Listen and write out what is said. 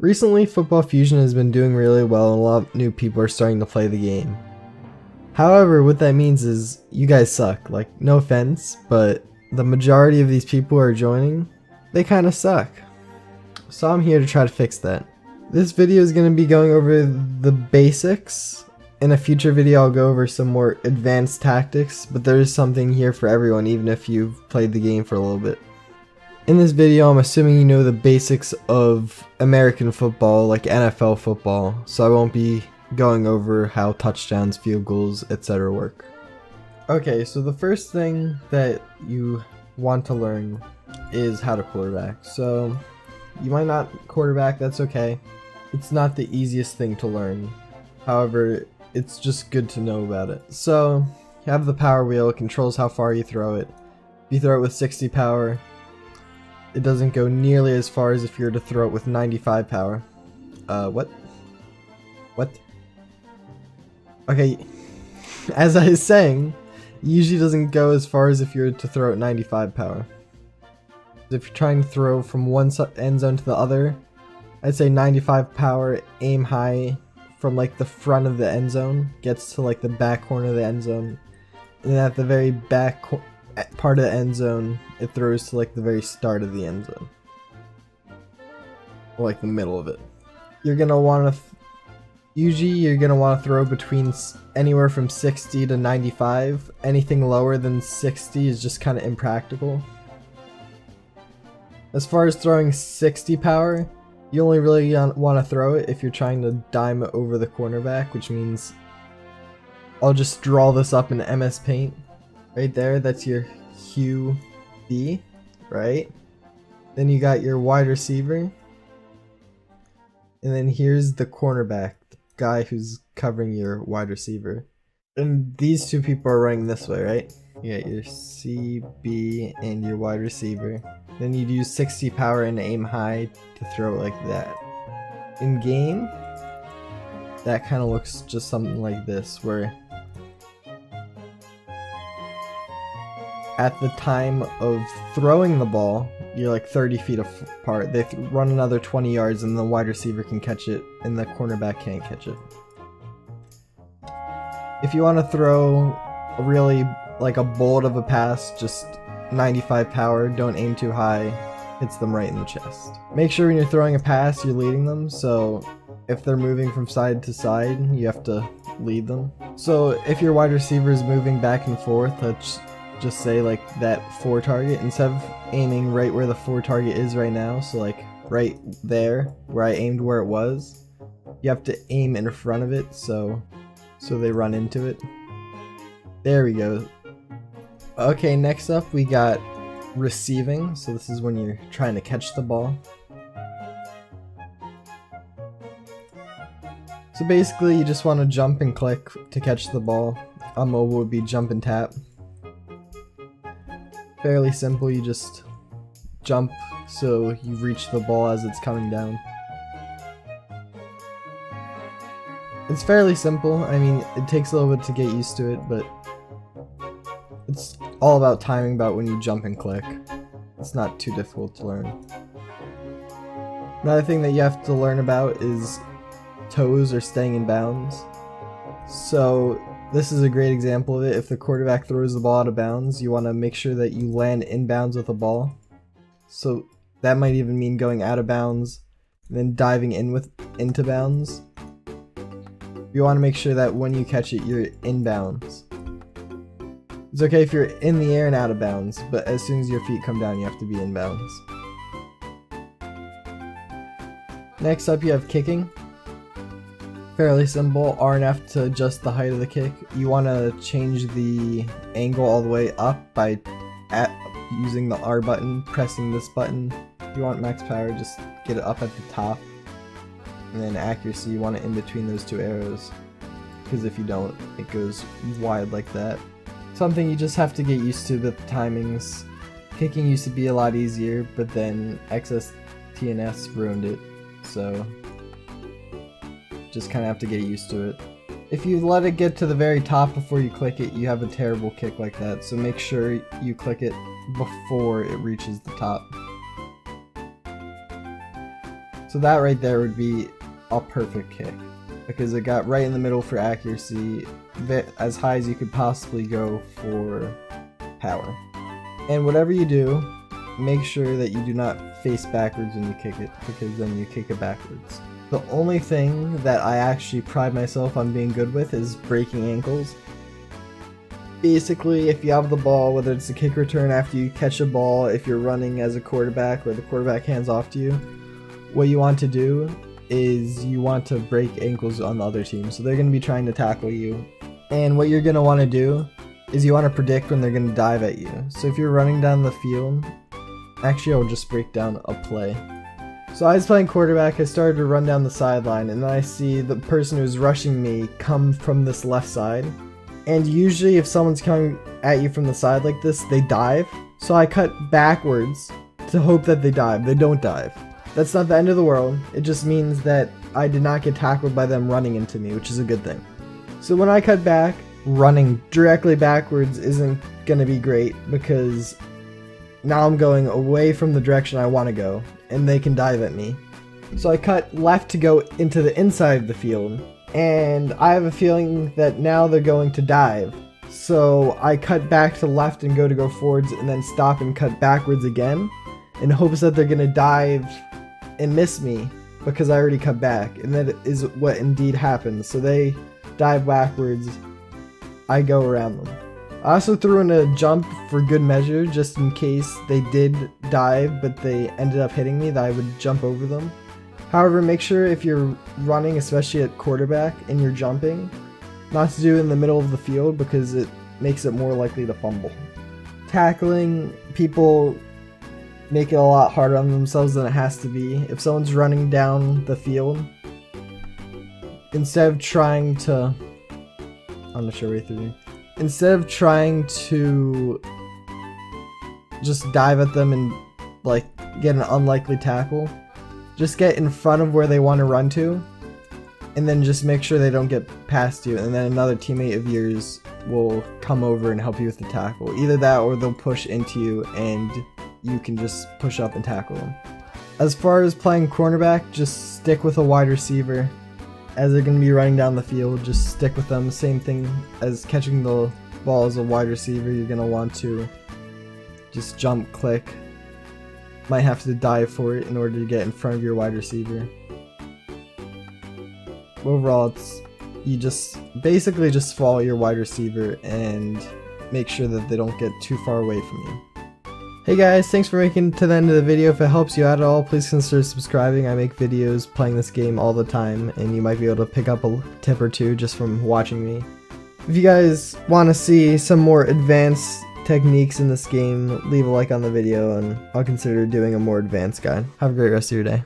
Recently, Football Fusion has been doing really well and a lot of new people are starting to play the game. However, what that means is you guys suck. Like, no offense, but the majority of these people who are joining, they kind of suck. So I'm here to try to fix that. This video is going to be going over the basics. In a future video I'll go over some more advanced tactics, but there is something here for everyone even if you've played the game for a little bit. In this video I'm assuming you know the basics of American football, like NFL football, so I won't be going over how touchdowns, field goals, etc. work. Okay, so the first thing that you want to learn is how to quarterback. So you might not quarterback, that's okay. It's not the easiest thing to learn. However, it's just good to know about it. So you have the power wheel, it controls how far you throw it. If you throw it with 60 power, it doesn't go nearly as far as if you were to throw it with 95 power. What? Okay, as I was saying, it usually doesn't go as far as if you were to throw at 95 power. If you're trying to throw from one end zone to the other, I'd say 95 power, aim high from like the front of the end zone, gets to like the back corner of the end zone, and then at the very back part of the end zone, it throws to like the very start of the end zone. Or like the middle of it. You're gonna want to usually you're going to want to throw between anywhere from 60 to 95. Anything lower than 60 is just kind of impractical. As far as throwing 60 power, you only really want to throw it if you're trying to dime it over the cornerback, which means I'll just draw this up in MS Paint. Right there, that's your QB, right? Then you got your wide receiver. And then here's the cornerback, guy who's covering your wide receiver. And these two people are running this way, right? You got your CB and your wide receiver. Then you'd use 60 power and aim high to throw it like that. In game, that kind of looks just something like this, where at the time of throwing the ball, you're like 30 feet apart. They run another 20 yards and the wide receiver can catch it and the cornerback can't catch it. If you want to throw a really like a bullet of a pass, just 95 power, don't aim too high, hits them right in the chest. Make sure when you're throwing a pass you're leading them, so if they're moving from side to side you have to lead them. So if your wide receiver is moving back and forth, just say like that 4 target, instead of aiming right where the 4 target is right now, so like right there where I aimed where it was, you have to aim in front of it so they run into it. There we go. Okay, next up we got receiving, so this is when you're trying to catch the ball. So basically you just want to jump and click to catch the ball. On mobile would be jump and tap. Fairly simple, you just jump so you reach the ball as it's coming down. It's fairly simple. I mean, it takes a little bit to get used to it, but it's all about timing about when you jump and click. It's not too difficult to learn. Another thing that you have to learn about is toes or staying in bounds. So this is a great example of it. If the quarterback throws the ball out of bounds, you want to make sure that you land in bounds with the ball. So that might even mean going out of bounds, and then diving into bounds. You want to make sure that when you catch it, you're in bounds. It's okay if you're in the air and out of bounds, but as soon as your feet come down, you have to be in bounds. Next up, you have kicking. Fairly simple, R and F to adjust the height of the kick. You want to change the angle all the way up by using the R button, pressing this button. If you want max power, just get it up at the top. And then accuracy, you want it in between those two arrows, because if you don't, it goes wide like that. Something you just have to get used to with the timings. Kicking used to be a lot easier, but then XSTNS ruined it, so just kind of have to get used to it. If you let it get to the very top before you click it, you have a terrible kick like that, so make sure you click it before it reaches the top. So that right there would be a perfect kick, because it got right in the middle for accuracy, as high as you could possibly go for power. And whatever you do, make sure that you do not face backwards when you kick it, because then you kick it backwards. The only thing that I actually pride myself on being good with is breaking ankles. Basically, if you have the ball, whether it's a kick return after you catch a ball, if you're running as a quarterback or the quarterback hands off to you, what you want to do is you want to break ankles on the other team. So they're going to be trying to tackle you. And what you're going to want to do is you want to predict when they're going to dive at you. So if you're running down the field, actually I'll just break down a play. So I was playing quarterback, I started to run down the sideline, and then I see the person who's rushing me come from this left side. And usually if someone's coming at you from the side like this, they dive. So I cut backwards to hope that they dive. They don't dive. That's not the end of the world. It just means that I did not get tackled by them running into me, which is a good thing. So when I cut back, running directly backwards isn't going to be great, because now I'm going away from the direction I want to go, and they can dive at me. So I cut left to go into the inside of the field, and I have a feeling that now they're going to dive. So I cut back to left and go forwards, and then stop and cut backwards again, in hopes that they're going to dive and miss me, because I already cut back. And that is what indeed happens. So they dive backwards, I go around them. I also threw in a jump for good measure, just in case they did dive but they ended up hitting me, that I would jump over them. However, make sure if you're running, especially at quarterback, and you're jumping, not to do it in the middle of the field, because it makes it more likely to fumble. Tackling, people make it a lot harder on themselves than it has to be. If someone's running down the field, instead of trying to... I'm not sure way through. Instead of trying to just dive at them and like get an unlikely tackle, just get in front of where they want to run to, and then just make sure they don't get past you, and then another teammate of yours will come over and help you with the tackle. Either that, or they'll push into you and you can just push up and tackle them. As far as playing cornerback, just stick with a wide receiver. As they're going to be running down the field, just stick with them. Same thing as catching the ball as a wide receiver. You're going to want to just jump, click. Might have to dive for it in order to get in front of your wide receiver. Overall, it's you just basically just follow your wide receiver and make sure that they don't get too far away from you. Hey guys, thanks for making it to the end of the video. If it helps you out at all, please consider subscribing. I make videos playing this game all the time, and you might be able to pick up a tip or two just from watching me. If you guys want to see some more advanced techniques in this game, leave a like on the video and I'll consider doing a more advanced guide. Have a great rest of your day.